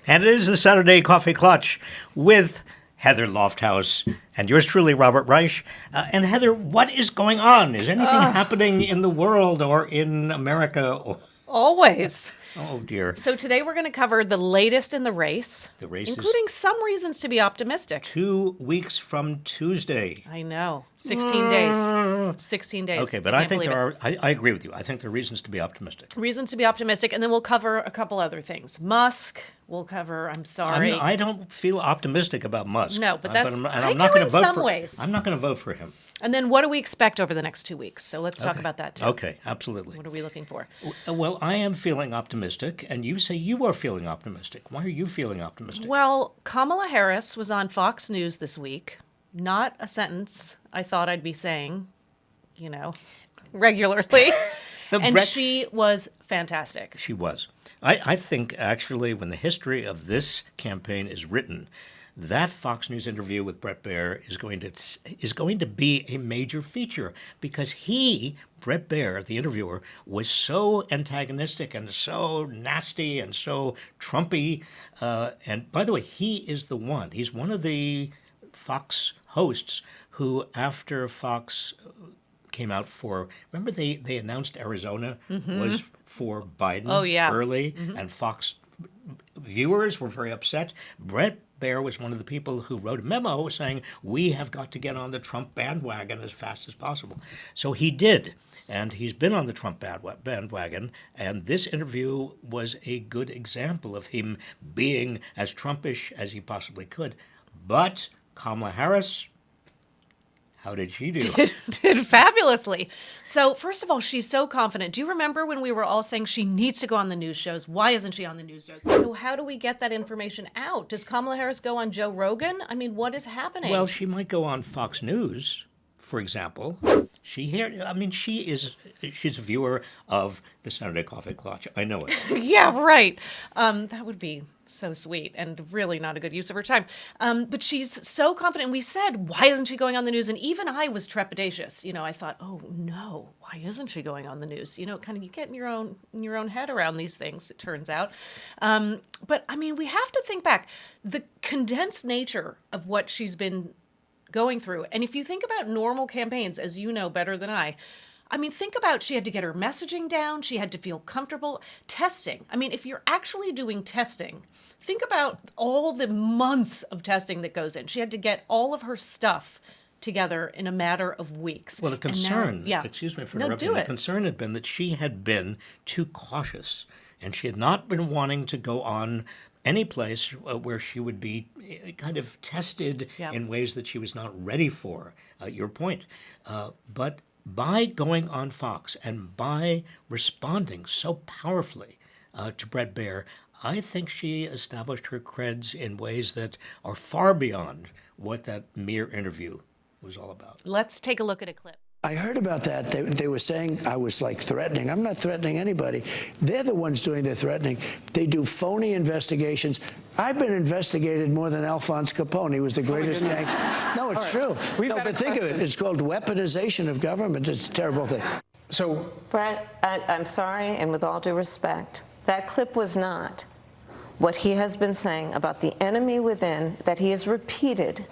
And it is the Saturday Coffee Klatch with Heather Lofthouse and yours truly, Robert Reich. And Heather, what is going on? Is anything happening in the world or in America? Always. Oh, dear. So today we're going to cover the latest in the race, including some reasons to be optimistic. 2 weeks from Tuesday. I know. 16 days. 16 days. Okay, but I think I agree with you. I think there are reasons to be optimistic. Reasons to be optimistic. And then we'll cover a couple other things. Musk. We'll cover, I'm sorry. I don't feel optimistic about Musk. No, but that's, I do in some ways. I'm not going to vote for him. And then what do we expect over the next 2 weeks? So let's talk about that too. Okay, absolutely. What are we looking for? Well, I am feeling optimistic, and you say you are feeling optimistic. Why are you feeling optimistic? Well, Kamala Harris was on Fox News this week. Not a sentence I thought I'd be saying, regularly. And she was fantastic. She was. I think, actually, when the history of this campaign is written, that Fox News interview with Bret Baier is going to be a major feature because Bret Baier, the interviewer, was so antagonistic and so nasty and so Trumpy. And by the way, he's one of the Fox hosts who, after Fox came out remember they announced Arizona was for Biden early, and Fox viewers were very upset. Bret Baier was one of the people who wrote a memo saying, we have got to get on the Trump bandwagon as fast as possible. So he did, and he's been on the Trump bandwagon, and this interview was a good example of him being as Trumpish as he possibly could. But Kamala Harris, how did she do? Did fabulously. So first of all, she's so confident. Do you remember when we were all saying she needs to go on the news shows? Why isn't she on the news shows? So how do we get that information out? Does Kamala Harris go on Joe Rogan? I mean, what is happening? Well, she might go on Fox News, for example. She's a viewer of the Saturday Coffee Klatch. I know it. Yeah, right. That would be so sweet and really not a good use of her time. But she's so confident. We said, why isn't she going on the news? And even I was trepidatious. I thought, oh no, why isn't she going on the news? Kind of you get in your own head around these things, it turns out. But I mean, we have to think back. The condensed nature of what she's been going through. And if you think about normal campaigns, as you know better than I mean, think about she had to get her messaging down. She had to feel comfortable. Testing. I mean, if you're actually doing testing, think about all the months of testing that goes in. She had to get all of her stuff together in a matter of weeks. Well, the concern, excuse me for interrupting, the concern had been that she had been too cautious, and she had not been wanting to go on any place where she would be kind of tested in ways that she was not ready for, your point. But by going on Fox and by responding so powerfully to Bret Baier, I think she established her creds in ways that are far beyond what that mere interview was all about. Let's take a look at a clip. I heard about that. They were saying I was like threatening. I'm not threatening anybody. They're the ones doing the threatening. They do phony investigations. I've been investigated more than Alphonse Capone. He was the greatest gangster. No, it's true. No, but think of it. It's called weaponization of government. It's a terrible thing. So, Brett, I'm sorry, and with all due respect, that clip was not what he has been saying about the enemy within that he has repeated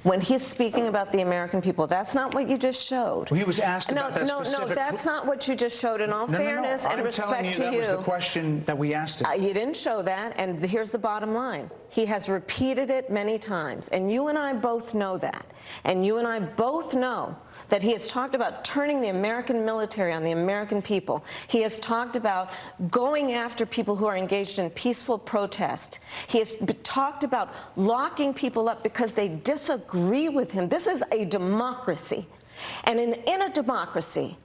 when he's speaking about the American people. That's not what you just showed. Well, he was asked about that specific... No, that's not what you just showed. In all fairness and respect to you... that was the question that we asked him. You didn't show that, and here's the bottom line. He has repeated it many times, and you and I both know that. And you and I both know that he has talked about turning the American military on the American people. He has talked about going after people who are engaged in peaceful protest. He has talked about locking people up because they disagree with him. This is a democracy. And in a democracy,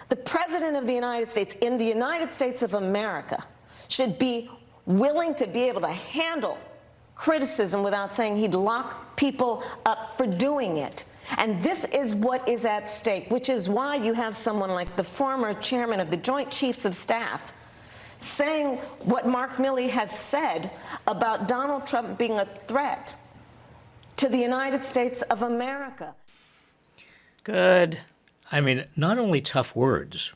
the President of the United States, in the United States of America, should be willing to be able to handle criticism without saying he'd lock people up for doing it. And this is what is at stake, which is why you have someone like the former chairman of the Joint Chiefs of Staff saying what Mark Milley has said about Donald Trump being a threat to the United States of America. Good. I mean, not only tough words,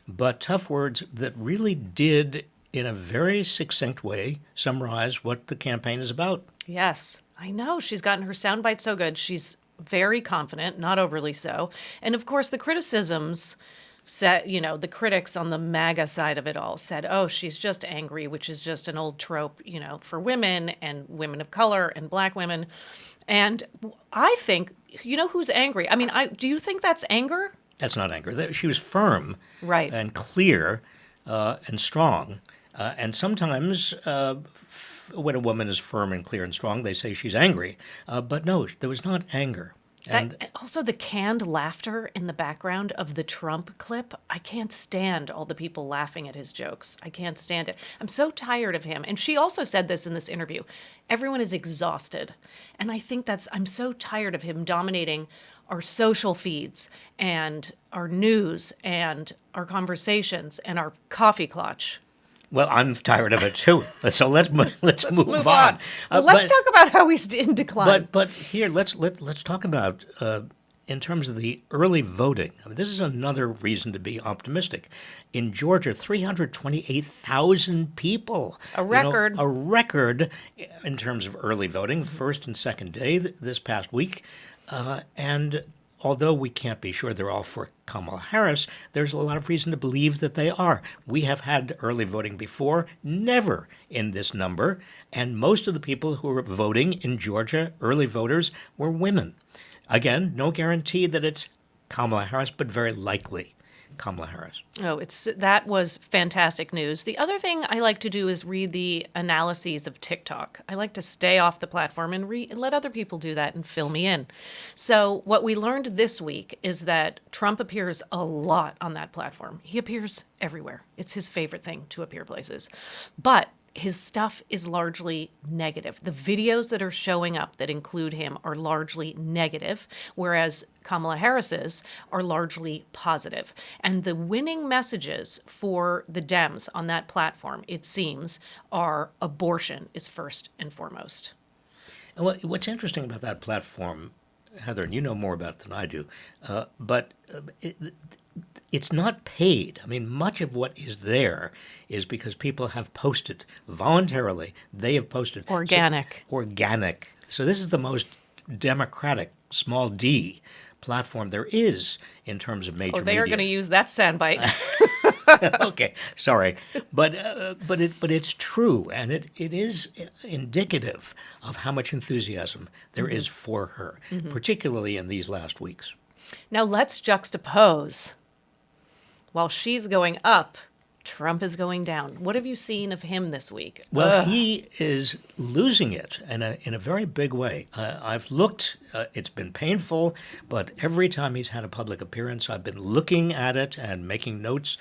but tough words that really did in a very succinct way, summarize what the campaign is about. Yes, I know. She's gotten her soundbite so good. She's very confident, not overly so. And of course, the criticisms said, the critics on the MAGA side of it all said, oh, she's just angry, which is just an old trope, for women and women of color and black women. And I think, who's angry? I mean, do you think that's anger? That's not anger. She was firm, right, and clear and strong. And sometimes when a woman is firm and clear and strong, they say she's angry. But no, there was not anger. And also the canned laughter in the background of the Trump clip. I can't stand all the people laughing at his jokes. I can't stand it. I'm so tired of him. And she also said this in this interview. Everyone is exhausted. And I think I'm so tired of him dominating our social feeds and our news and our conversations and our Coffee Klatch. Well, I'm tired of it too. So let's move on. Well, let's talk about how he's in decline. But here, let's talk about in terms of the early voting. I mean, this is another reason to be optimistic. In Georgia, 328,000 people. A record. A record in terms of early voting, first and second day this past week, and although we can't be sure they're all for Kamala Harris, there's a lot of reason to believe that they are. We have had early voting before, never in this number, and most of the people who were voting in Georgia, early voters, were women. Again, no guarantee that it's Kamala Harris, but very likely Kamala Harris. Oh, that was fantastic news. The other thing I like to do is read the analyses of TikTok. I like to stay off the platform and let other people do that and fill me in. So what we learned this week is that Trump appears a lot on that platform. He appears everywhere. It's his favorite thing to appear places. But his stuff is largely negative. The videos that are showing up that include him are largely negative, whereas Kamala Harris's are largely positive. And the winning messages for the Dems on that platform, it seems, are abortion is first and foremost. And what's interesting about that platform, Heather, and you know more about it than I do, but it's not paid. I mean, much of what is there is because people have posted voluntarily. They have posted. Organic. Organic. So this is the most democratic, small d, platform there is in terms of major media. Oh, they are going to use that soundbite. Okay, sorry, but it's true, and it is indicative of how much enthusiasm there is for her, particularly in these last weeks. Now let's juxtapose. While she's going up, Trump is going down. What have you seen of him this week? Well, he is losing it in a very big way. I've looked. It's been painful, but every time he's had a public appearance, I've been looking at it and making notes.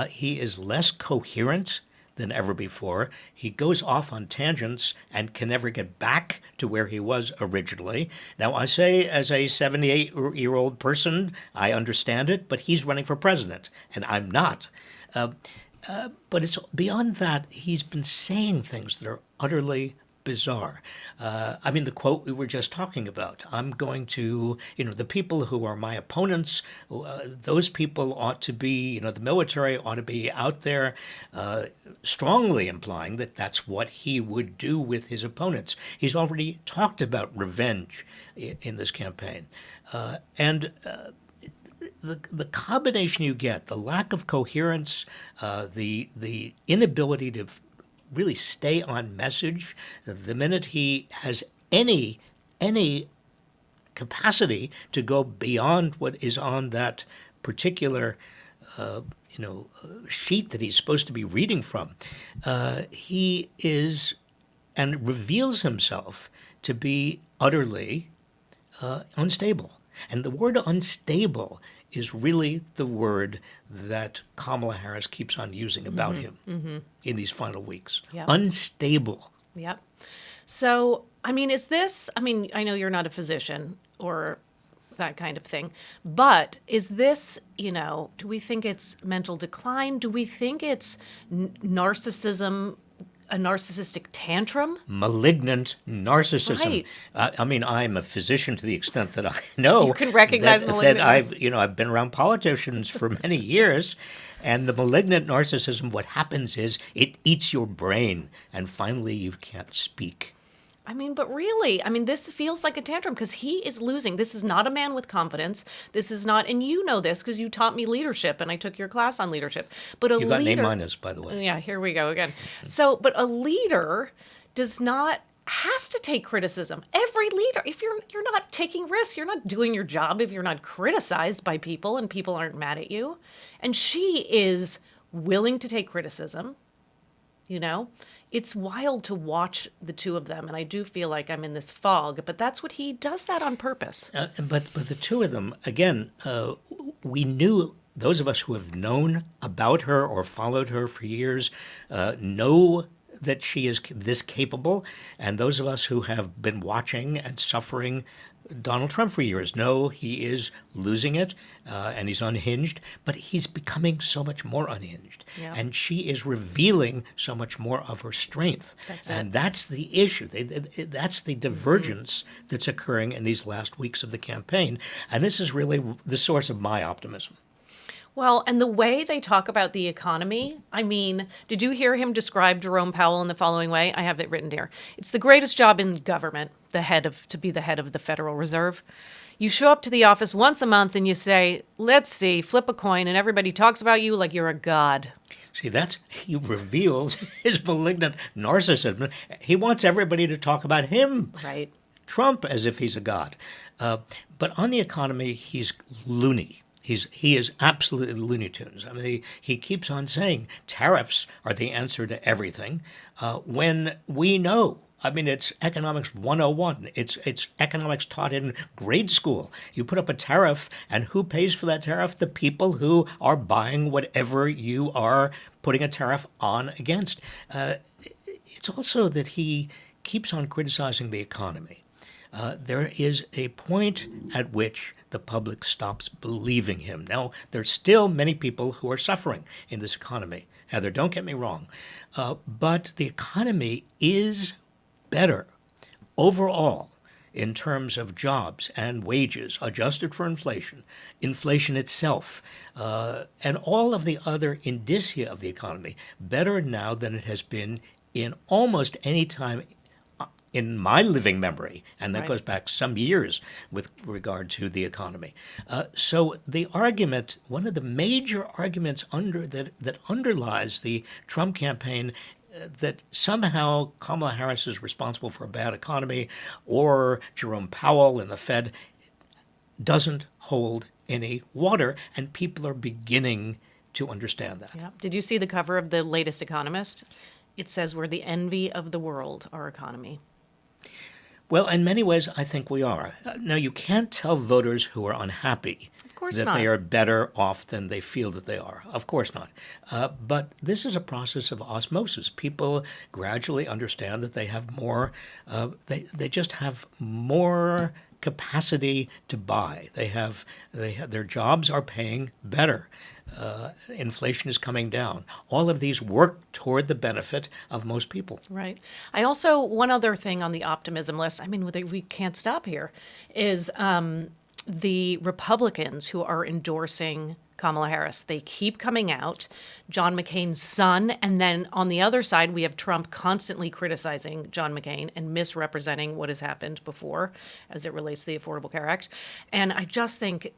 He is less coherent than ever before. He goes off on tangents and can never get back to where he was originally. Now, I say as a 78-year-old person, I understand it, but he's running for president, and I'm not. But it's beyond that. He's been saying things that are utterly bizarre. I mean, the quote we were just talking about, I'm going to, the people who are my opponents, those people ought to be, the military ought to be out there strongly implying that that's what he would do with his opponents. He's already talked about revenge in this campaign. And the combination you get, the lack of coherence, the inability to really stay on message, the minute he has any capacity to go beyond what is on that particular sheet that he's supposed to be reading from, he is and reveals himself to be utterly unstable. And the word unstable is really the word that Kamala Harris keeps on using about him in these final weeks. Yep. Unstable. Yep. So, I know you're not a physician or that kind of thing, but is this, do we think it's mental decline? Do we think it's narcissism, a narcissistic tantrum? Malignant narcissism. Right. I'm a physician to the extent that I know. You can recognize malignant that I've been around politicians for many years, And the malignant narcissism, what happens is it eats your brain, and finally you can't speak. I mean, but really, I mean, this feels like a tantrum because he is losing. This is not a man with confidence. This is not, and you know this because you taught me leadership and I took your class on leadership. But a You got leader, A-, by the way. yeah, here we go again. So, but a leader has to take criticism. Every leader, if you're not taking risks, you're not doing your job if you're not criticized by people and people aren't mad at you. And she is willing to take criticism, you know? It's wild to watch the two of them, and I do feel like I'm in this fog, but that's what he does that on purpose. But the two of them, again, we knew, those of us who have known about her or followed her for years, know that she is this capable, and those of us who have been watching and suffering Donald Trump for years know he is losing it, and he's unhinged, but he's becoming so much more unhinged. Yeah. And she is revealing so much more of her strength. And that's the issue. That's the divergence that's occurring in these last weeks of the campaign. And this is really the source of my optimism. Well, and the way they talk about the economy, I mean, did you hear him describe Jerome Powell in the following way? I have it written here. It's the greatest job in government, to be the head of the Federal Reserve. You show up to the office once a month and you say, let's see, flip a coin, and everybody talks about you like you're a god. See, he reveals his malignant narcissism. He wants everybody to talk about him, Right. Trump, as if he's a god. But on the economy, he's loony. He is absolutely Looney Tunes. I mean, he keeps on saying tariffs are the answer to everything, when we know. I mean, it's economics 101. It's economics taught in grade school. You put up a tariff, and who pays for that tariff? The people who are buying whatever you are putting a tariff on against. It's also that he keeps on criticizing the economy. There is a point at which the public stops believing him. Now, there's still many people who are suffering in this economy. Heather, don't get me wrong. But the economy is better overall in terms of jobs and wages adjusted for inflation itself, and all of the other indicia of the economy, better now than it has been in almost any time in my living memory, and that Right. goes back some years with regard to the economy. So the argument, one of the major arguments that underlies the Trump campaign, that somehow Kamala Harris is responsible for a bad economy, or Jerome Powell and the Fed, doesn't hold any water, and people are beginning to understand that. Yeah. Did you see the cover of the latest Economist? It says we're the envy of the world, our economy. Well, in many ways, I think we are. Now, you can't tell voters who are unhappy course that not. they are better off than they feel that they are. Of course not. But this is a process of osmosis. People gradually understand that they have more, they just have more capacity to buy. Their jobs are paying better. Inflation is coming down. All of these work toward the benefit of most people. Right. I also, one other thing on the optimism list, I mean, we can't stop here, is the Republicans who are endorsing Kamala Harris. They keep coming out. John McCain's son, and then on the other side, we have Trump constantly criticizing John McCain and misrepresenting what has happened before as it relates to the Affordable Care Act. And I just think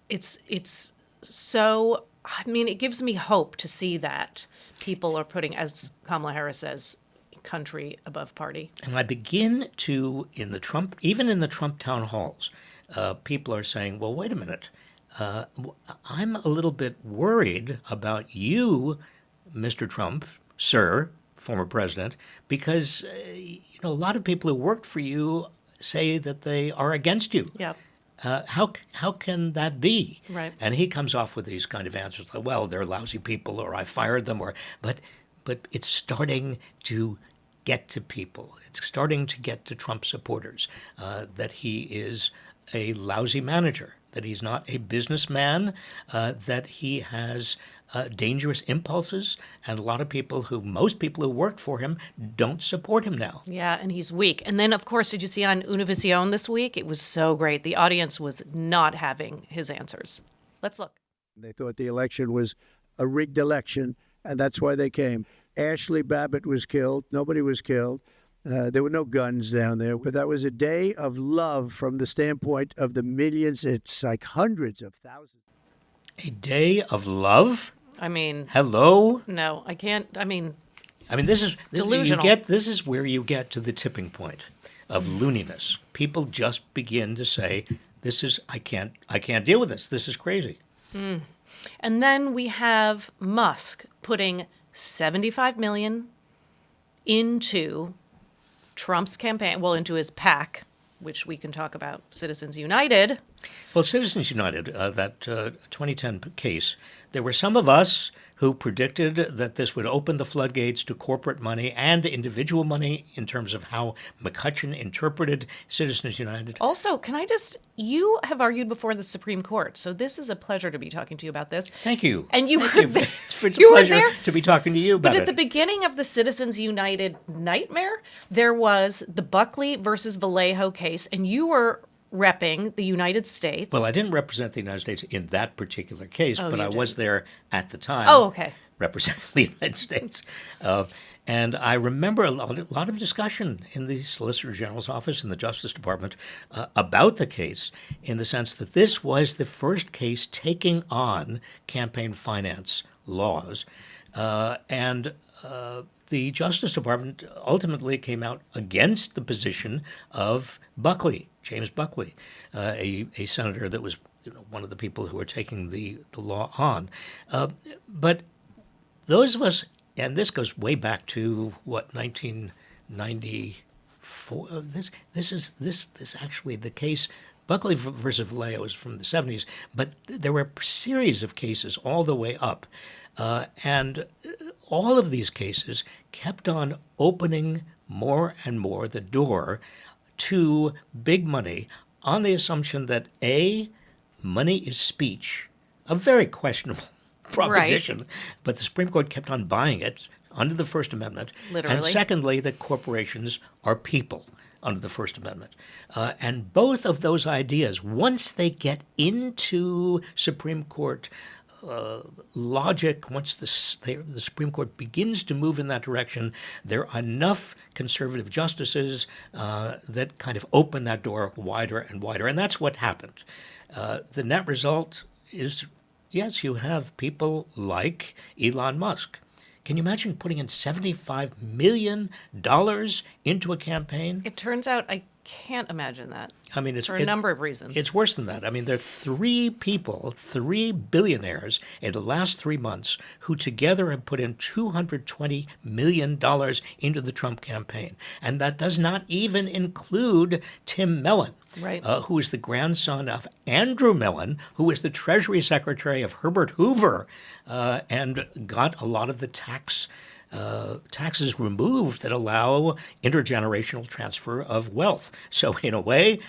it's so, I mean, it gives me hope to see that people are putting, as Kamala Harris says, country above party. And I begin to, even in the Trump town halls, people are saying, well, wait a minute. I'm a little bit worried about you, Mr. Trump, sir, former president, because a lot of people who worked for you say that they are against you. Yeah. How can that be? Right. And he comes off with these kind of answers like, well, they're lousy people, or I fired them, but it's starting to get to people. It's starting to get to Trump supporters that he is a lousy manager, that he's not a businessman, that he has dangerous impulses, and most people who worked for him don't support him now. Yeah, and he's weak. And then, of course, did you see on Univision this week? It was so great. The audience was not having his answers. Let's look. They thought the election was a rigged election, and that's why they came. Ashley Babbitt was killed. Nobody was killed. There were no guns down there, but that was a day of love from the standpoint of the millions. It's like hundreds of thousands. A day of love? I mean, Hello? no, I can't. I mean, This is delusional. This is where you get to the tipping point of looniness. People just begin to say, I can't deal with this. This is crazy. And then we have Musk putting $75 million into Trump's campaign, into his PAC, which we can talk about, Citizens United. Well, Citizens United, that 2010 case, there were some of us who predicted that this would open the floodgates to corporate money and individual money in terms of how McCutcheon interpreted Citizens United. Also, you have argued before the Supreme Court, so this is a pleasure to be talking to you about this. Thank you. And you Thank were you. there. It's a You were pleasure there. to be talking to you about But it. at the beginning of the Citizens United nightmare, there was the Buckley versus Vallejo case, and you were repping the United States. Well, I didn't represent the United States in that particular case, but you I was didn't. there at the time. Oh, okay. Representing the United States. And I remember a lot of discussion in the Solicitor General's office in the Justice Department about the case, in the sense that this was the first case taking on campaign finance laws. And the Justice Department ultimately came out against the position of Buckley, James Buckley, a senator that was one of the people who were taking the law on. But those of us, and this goes way back to 1994. This is actually the case. Buckley versus Vallejo is from the 70s, but there were a series of cases all the way up, and all of these cases kept on opening more and more the door to big money on the assumption that money is speech, a very questionable proposition, but the Supreme Court kept on buying it under the First Amendment. Literally. And secondly, that corporations are people under the First Amendment. And both of those ideas, once they get into Supreme Court logic, once the Supreme Court begins to move in that direction, there are enough conservative justices that kind of open that door wider and wider. And that's what happened. The net result is, yes, you have people like Elon Musk. Can you imagine putting in $75 million into a campaign? It turns out I can't imagine that. I mean, for a number of reasons. It's worse than that. I mean, there are three billionaires in the last 3 months who together have put in $220 million into the Trump campaign. And that does not even include Tim Mellon, right, who is the grandson of Andrew Mellon, who was the Treasury Secretary of Herbert Hoover, and got a lot of the taxes removed that allow intergenerational transfer of wealth. So in a way,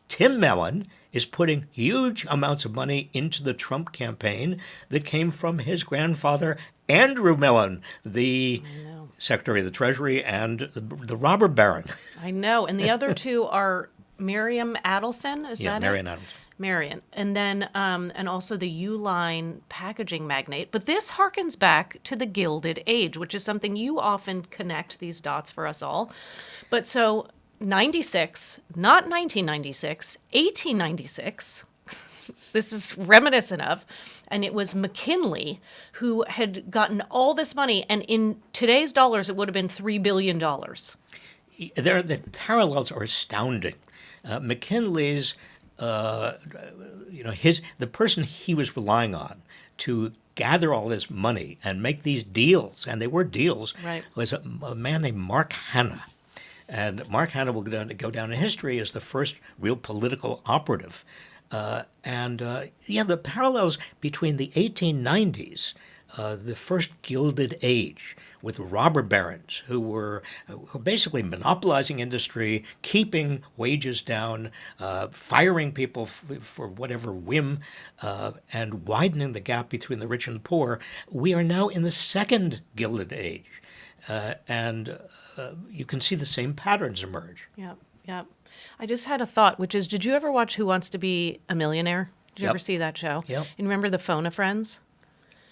Tim Mellon is putting huge amounts of money into the Trump campaign that came from his grandfather, Andrew Mellon, the Secretary of the Treasury and the robber baron. I know. And the other two are Miriam Adelson, is that Marion it? Adelson. Marion. And then, and also the Uline packaging magnate. But this harkens back to the Gilded Age, which is something you often connect these dots for us all. But so 96, not 1996, 1896, this is reminiscent of, and it was McKinley who had gotten all this money, and in today's dollars, it would have been $3 billion. The parallels are astounding. McKinley's, the person he was relying on to gather all this money and make these deals, and they were deals, right, was a man named Mark Hanna. And Mark Hanna will go down in history as the first real political operative. The parallels between the 1890s, the first Gilded Age, with robber barons who were basically monopolizing industry, keeping wages down, firing people for whatever whim, and widening the gap between the rich and the poor. We are now in the second Gilded Age. You can see the same patterns emerge. Yeah. I just had a thought, which is, did you ever watch Who Wants to Be a Millionaire? Did you ever see that show? Yep. And remember the Phone-a-Friends?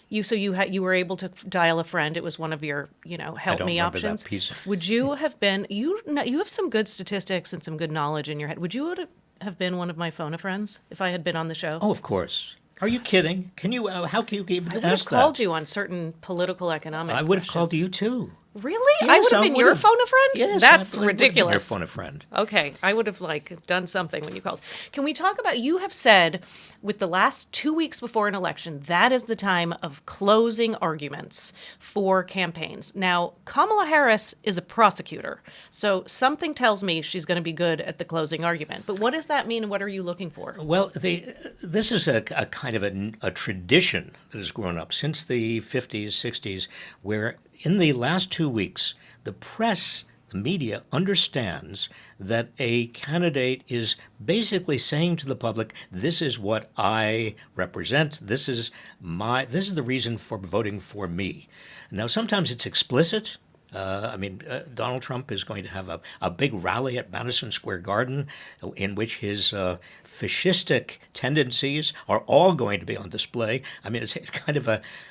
You were able to dial a friend. It was one of your help don't me remember that options. piece. Would you have been you have some good statistics and some good knowledge in your head. Would you have been one of my phone a friends if I had been on the show? Oh, of course. Are you kidding? Can you? How can you even I would have ask called that? you on certain political economic. I would have called questions. you too. Really? Yes, I would I have been would your have. phone a friend? Yes, That's I would have been ridiculous. your phone a friend. Okay, I would have done something when you called. Can we talk about, you have said with the last 2 weeks before an election, that is the time of closing arguments for campaigns. Now, Kamala Harris is a prosecutor, so something tells me she's going to be good at the closing argument. But what does that mean and what are you looking for? Well, this is a kind of a tradition that has grown up since the 50s, 60s, where in the last 2 weeks, the press, the media understands that a candidate is basically saying to the public, this is what I represent, this is the reason for voting for me. Now, sometimes it's explicit. Donald Trump is going to have a big rally at Madison Square Garden in which his fascistic tendencies are all going to be on display. I mean, it's kind of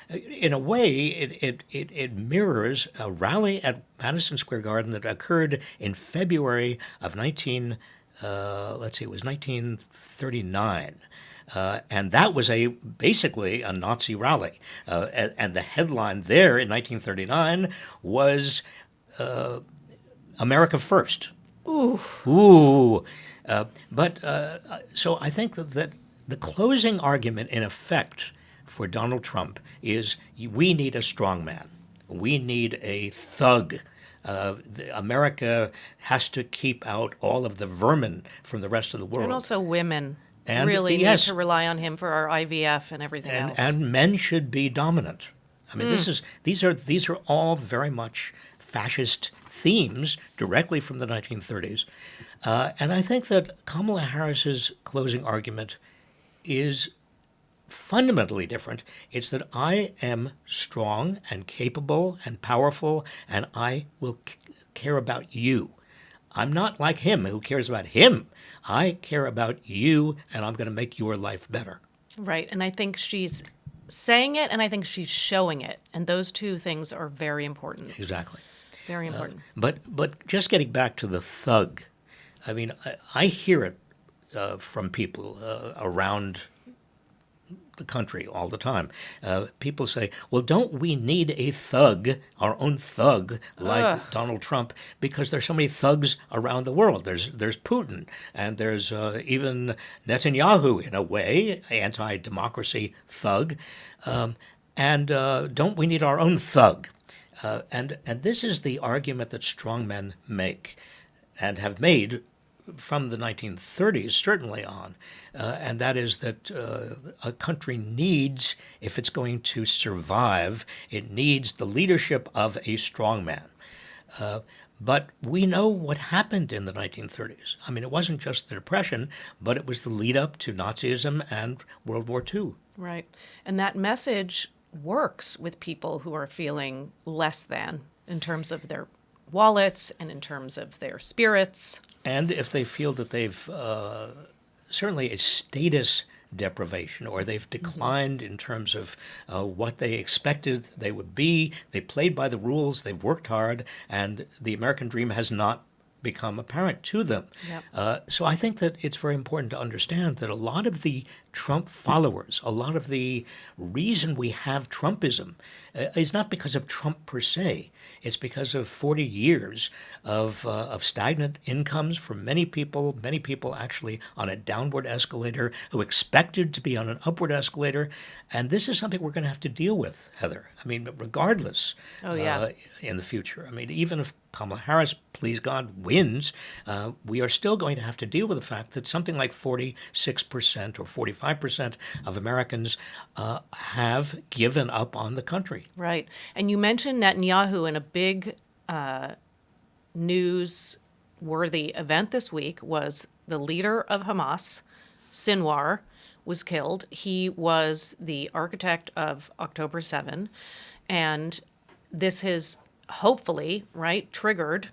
in a way, it mirrors a rally at Madison Square Garden that occurred in February of 1939. And that was basically a Nazi rally. And the headline there in 1939 was America First. Ooh. Ooh. So I think that the closing argument, in effect, for Donald Trump is we need a strong man. We need a thug. America has to keep out all of the vermin from the rest of the world. And also women. And really yes, need to rely on him for our IVF and everything else. And men should be dominant. I mean, these are all very much fascist themes directly from the 1930s. And I think that Kamala Harris's closing argument is fundamentally different. It's that I am strong and capable and powerful, and I will care about you. I'm not like him who cares about him. I care about you, and I'm going to make your life better. Right. And I think she's saying it, and I think she's showing it. And those two things are very important. Exactly. Very important. But just getting back to the thug, I mean, I hear it from people around the country all the time. People say, well, don't we need a thug, our own thug, like Donald Trump, because there's so many thugs around the world. There's Putin, and there's even Netanyahu, in a way, anti-democracy thug. And don't we need our own thug? And this is the argument that strongmen make and have made from the 1930s, certainly on, and that is that a country needs, if it's going to survive, it needs the leadership of a strongman. But we know what happened in the 1930s. I mean, it wasn't just the Depression, but it was the lead up to Nazism and World War II. Right. And that message works with people who are feeling less than in terms of their wallets and in terms of their spirits. And if they feel that they've certainly a status deprivation, or they've declined in terms of what they expected they would be, they played by the rules, they've worked hard, and the American dream has not become apparent to them. Yep. So I think that it's very important to understand that a lot of the Trump followers, a lot of the reason we have Trumpism is not because of Trump per se. It's because of 40 years of stagnant incomes for many people actually on a downward escalator who expected to be on an upward escalator. And this is something we're going to have to deal with, Heather. I mean, regardless in the future. I mean, even if Kamala Harris, please God, wins, we are still going to have to deal with the fact that something like 46% or 45% of Americans have given up on the country. Right. And you mentioned Netanyahu, in a big news-worthy event this week was the leader of Hamas, Sinwar, was killed. He was the architect of October 7, and this has hopefully, right, triggered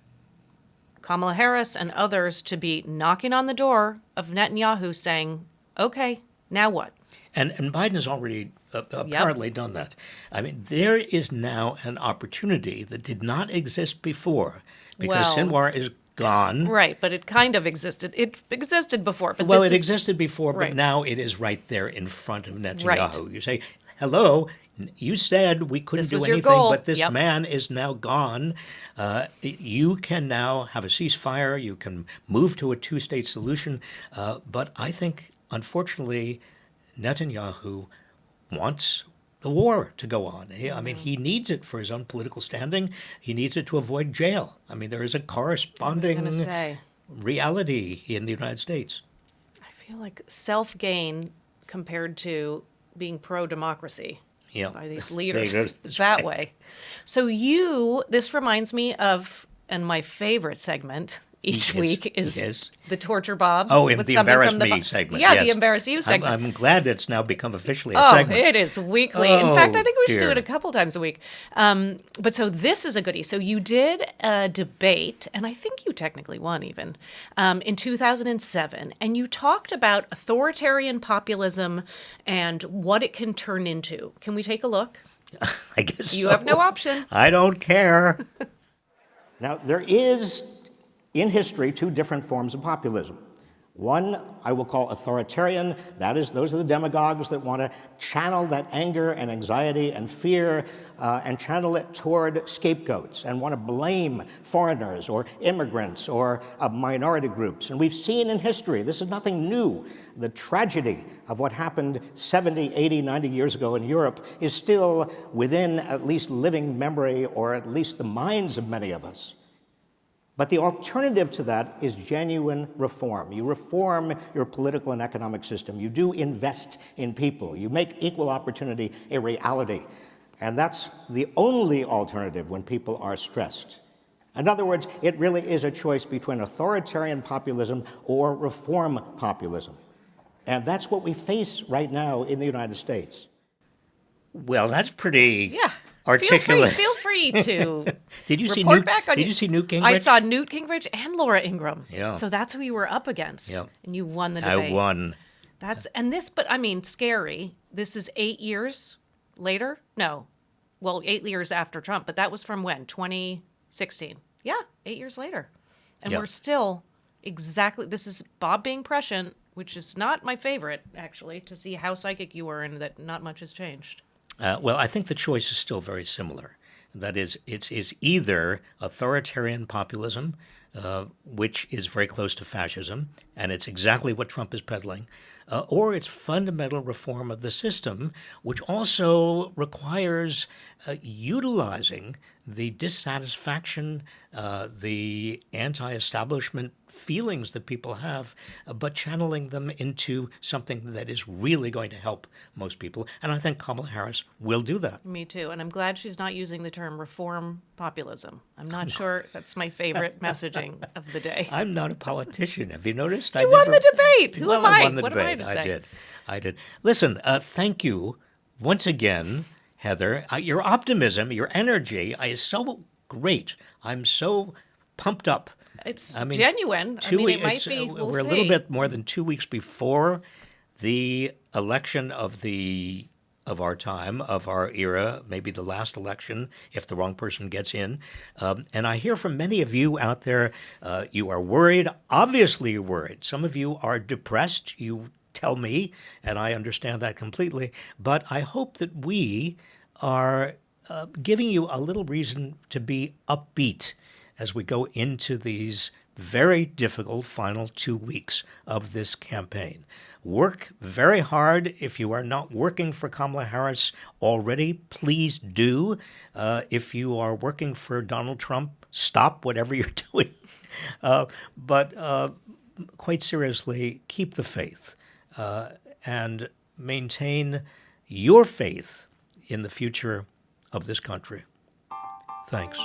Kamala Harris and others to be knocking on the door of Netanyahu saying, okay, now what? And Biden has already apparently done that. I mean, there is now an opportunity that did not exist before because Well, Sinwar is gone. Right, but it kind of existed. It existed before, but Well, this it is, existed before, but right. now it is right there in front of Netanyahu. Right. You say, hello, you said we couldn't This do was your anything, goal. but this Yep. man is now gone. You can now have a ceasefire. You can move to a two-state solution. But I think, unfortunately, Netanyahu wants the war to go on. I mean, he needs it for his own political standing. He needs it to avoid jail. I mean, there is a corresponding gonna say. reality in the United States. I feel like self-gain compared to being pro-democracy Yeah. by these leaders That's that right. way. So this reminds me of, and my favorite segment each Yes, week is yes. the Torture Bob. Oh, in with the something Embarrass from the Me segment. Yeah, yes. the Embarrass You segment. I'm glad it's now become officially a Oh, segment. it is weekly. In fact, I think we should do dear. it a couple times a week. But so this is a goodie. So you did a debate, and I think you technically won even, in 2007, and you talked about authoritarian populism and what it can turn into. Can we take a look? I guess You so. have no option. I don't care. Now, there is, in history, two different forms of populism. One I will call authoritarian. Those are the demagogues that want to channel that anger and anxiety and fear and channel it toward scapegoats and want to blame foreigners or immigrants or minority groups. And we've seen in history, this is nothing new. The tragedy of what happened 70, 80, 90 years ago in Europe is still within at least living memory or at least the minds of many of us. But the alternative to that is genuine reform. You reform your political and economic system. You do invest in people. You make equal opportunity a reality. And that's the only alternative when people are stressed. In other words, it really is a choice between authoritarian populism or reform populism. And that's what we face right now in the United States. Well, that's pretty Yeah. articulate. Feel free to Did you see report Newt? back on Did you see Newt Gingrich? I saw Newt Gingrich and Laura Ingraham. Yeah. So that's who you were up against. Yep. And you won the debate. I won. But I mean, scary. This is 8 years later? No. Well, 8 years after Trump, but that was from when? 2016. Yeah, 8 years later. And Yep. we're still exactly, this is Bob being prescient, which is not my favorite, actually, to see how psychic you were and that not much has changed. Well, I think the choice is still very similar. That is, it's either authoritarian populism, which is very close to fascism, and it's exactly what Trump is peddling, or it's fundamental reform of the system, which also requires utilizing the dissatisfaction, the anti-establishment feelings that people have, but channeling them into something that is really going to help most people. And I think Kamala Harris will do that. Me too. And I'm glad she's not using the term reform populism. I'm not sure that's my favorite messaging of the day. I'm not a politician. Have you noticed? You won the debate. Who am I I? won the What am I debate. to say? I did. Listen, thank you once again, Heather. Your optimism, your energy is so great. I'm so pumped up. It's I mean, genuine. I mean, it might it's, be. We'll we're see. a little bit more than 2 weeks before the election of our time, of our era, maybe the last election, if the wrong person gets in. And I hear from many of you out there, you are worried. Obviously, you're worried. Some of you are depressed. You tell me, and I understand that completely. But I hope that we are giving you a little reason to be upbeat as we go into these very difficult final 2 weeks of this campaign. Work very hard. If you are not working for Kamala Harris already, please do. If you are working for Donald Trump, stop whatever you're doing. But quite seriously, keep the faith and maintain your faith in the future of this country. Thanks.